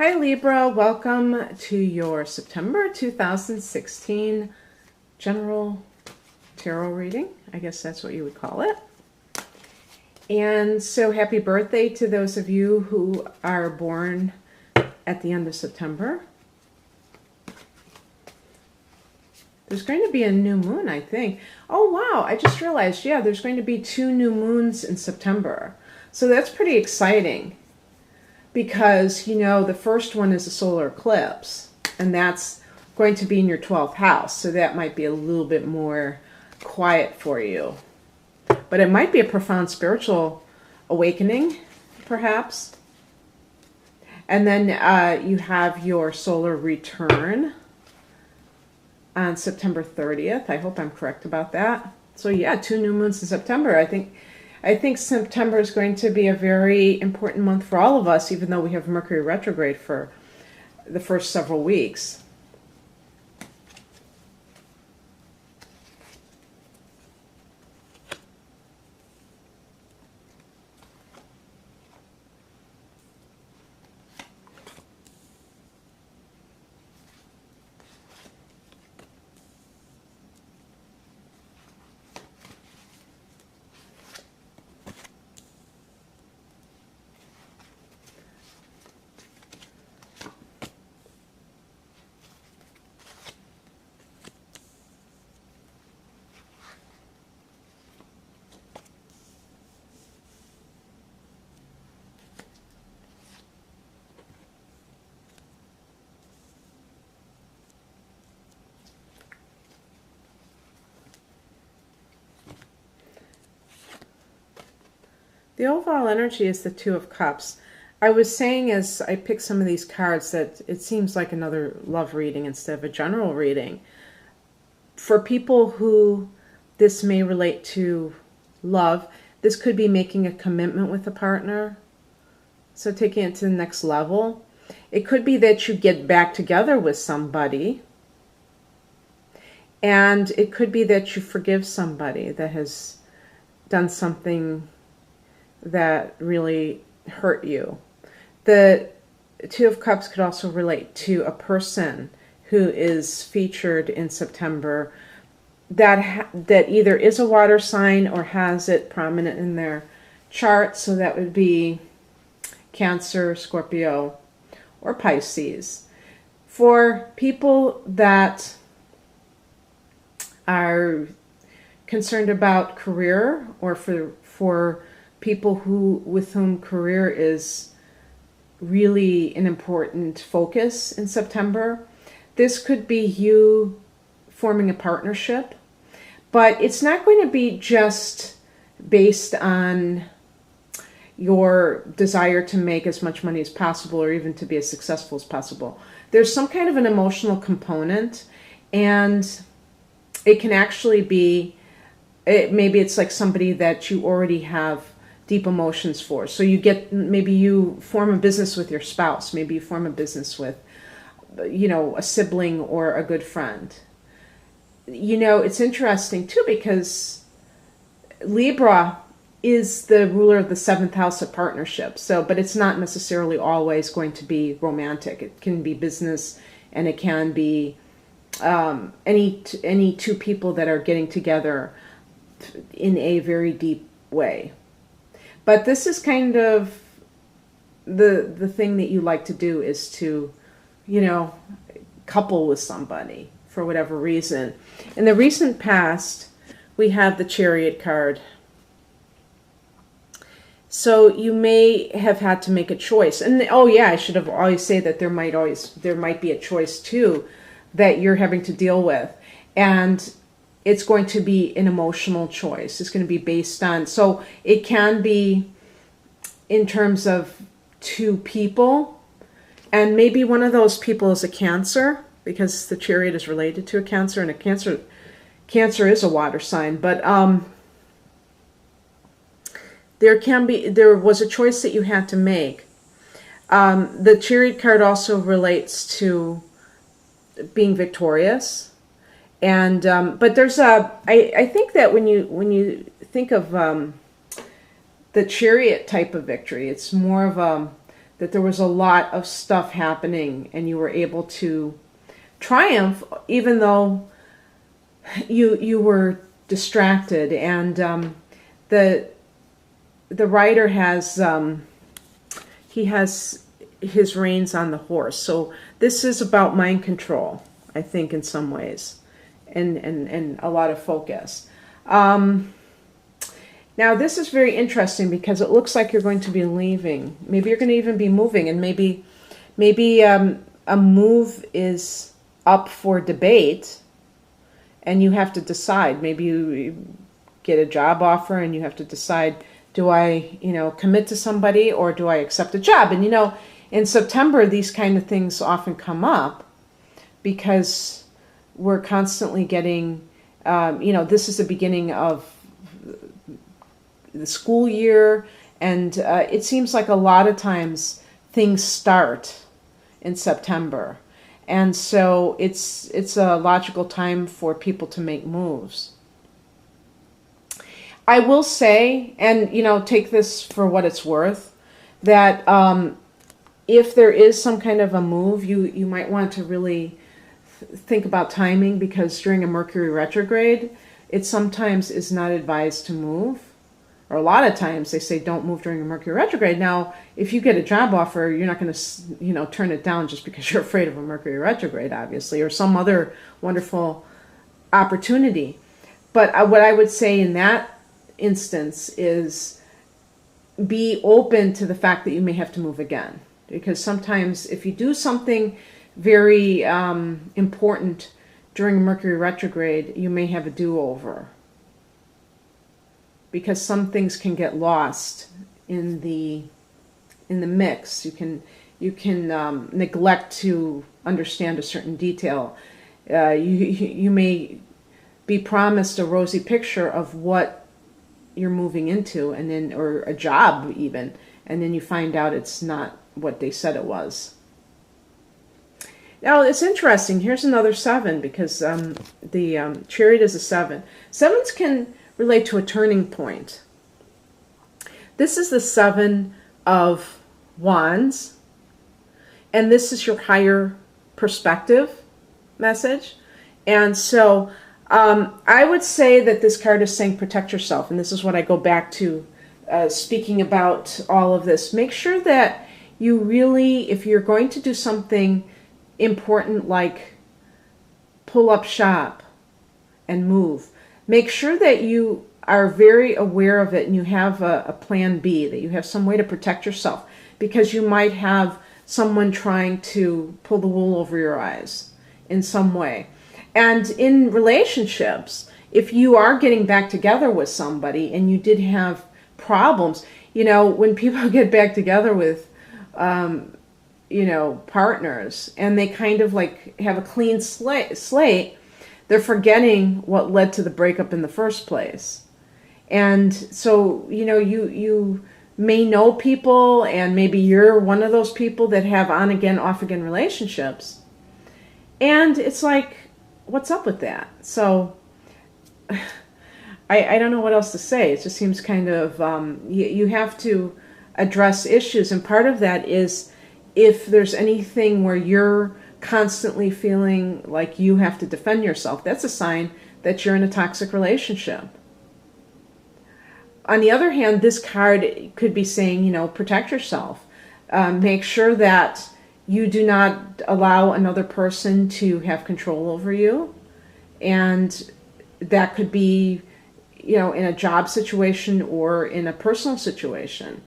Hi Libra, welcome to your September 2016 general tarot reading. I guess that's what you would call it. And so happy birthday to those of you who are born at the end of September. There's going to be a new moon, I think. Oh wow, I just realized, yeah, there's going to be 2 new moons in September. So that's pretty exciting. Because, you know, the first one is a solar eclipse, and that's going to be in your 12th house, so that might be a little bit more quiet for you. But it might be a profound spiritual awakening, perhaps. And then you have your solar return on September 30th. I hope I'm correct about that. So yeah, 2 new moons in September. I think September is going to be a very important month for all of us, even though we have Mercury retrograde for the first several weeks. The overall energy is the 2 of Cups. I was saying as I picked some of these cards that it seems like another love reading instead of a general reading. For people who this may relate to love, this could be making a commitment with a partner. So taking it to the next level. It could be that you get back together with somebody. And it could be that you forgive somebody that has done something that really hurt you. The 2 of Cups could also relate to a person who is featured in September that either is a water sign or has it prominent in their chart. So that would be Cancer, Scorpio, or Pisces. For people that are concerned about career, or for people with whom career is really an important focus in September, this could be you forming a partnership, but it's not going to be just based on your desire to make as much money as possible or even to be as successful as possible. There's some kind of an emotional component, and it can actually be, maybe it's like somebody that you already have deep emotions for. So maybe you form a business with your spouse. Maybe you form a business with, you know, a sibling or a good friend. You know, it's interesting too because Libra is the ruler of the 7th house of partnerships. So, but it's not necessarily always going to be romantic. It can be business, and it can be any 2 people that are getting together in a very deep way. But this is kind of the thing that you like to do, is to, you know, couple with somebody for whatever reason. In the recent past, we have the Chariot card. So you may have had to make a choice. And oh yeah, I should have always say that there might be a choice too that you're having to deal with. And it's going to be an emotional choice. It's going to be based on, so it can be in terms of 2 people, and maybe one of those people is a Cancer, because the Chariot is related to a Cancer, and a Cancer is a water sign. But there was a choice that you had to make. The Chariot card also relates to being victorious. And but there's I think that when you think of the Chariot type of victory, it's more of that there was a lot of stuff happening and you were able to triumph even though you were distracted. And the writer has he has his reins on the horse. So this is about mind control, I think, in some ways, and a lot of focus. Now this is very interesting because it looks like you're going to be leaving. Maybe you're going to even be moving, and maybe a move is up for debate, and you have to decide. Maybe you get a job offer and you have to decide, do I, commit to somebody or do I accept a job? And in September, these kind of things often come up because we're constantly getting, this is the beginning of the school year, and it seems like a lot of times things start in September. And so it's a logical time for people to make moves. I will say, and take this for what it's worth, that if there is some kind of a move, you might want to really think about timing, because during a Mercury retrograde, it sometimes is not advised to move. Or a lot of times they say don't move during a Mercury retrograde. Now, if you get a job offer, you're not going to, turn it down just because you're afraid of a Mercury retrograde, obviously, or some other wonderful opportunity. But what I would say in that instance is be open to the fact that you may have to move again. Because sometimes if you do something very important during a Mercury retrograde, you may have a do-over. Because some things can get lost in the mix. You can neglect to understand a certain detail. You may be promised a rosy picture of what you're moving into, and then, or a job even, and then you find out it's not what they said it was. Now it's interesting. Here's another 7, because the Chariot is a 7. 7s can relate to a turning point. This is the 7 of Wands, and this is your higher perspective message. And so I would say that this card is saying protect yourself, and this is what I go back to speaking about all of this. Make sure that you really, if you're going to do something important like pull up shop and move, make sure that you are very aware of it and you have a plan B, that you have some way to protect yourself, because you might have someone trying to pull the wool over your eyes in some way. And in relationships, if you are getting back together with somebody and you did have problems, when people get back together with partners and they kind of like have a clean slate, they're forgetting what led to the breakup in the first place. And so, you may know people, and maybe you're one of those people that have on again, off again relationships. And it's like, what's up with that? So I don't know what else to say. It just seems kind of, you have to address issues. And part of that is if there's anything where you're constantly feeling like you have to defend yourself, that's a sign that you're in a toxic relationship. On the other hand, this card could be saying, protect yourself. Make sure that you do not allow another person to have control over you. And that could be, in a job situation or in a personal situation.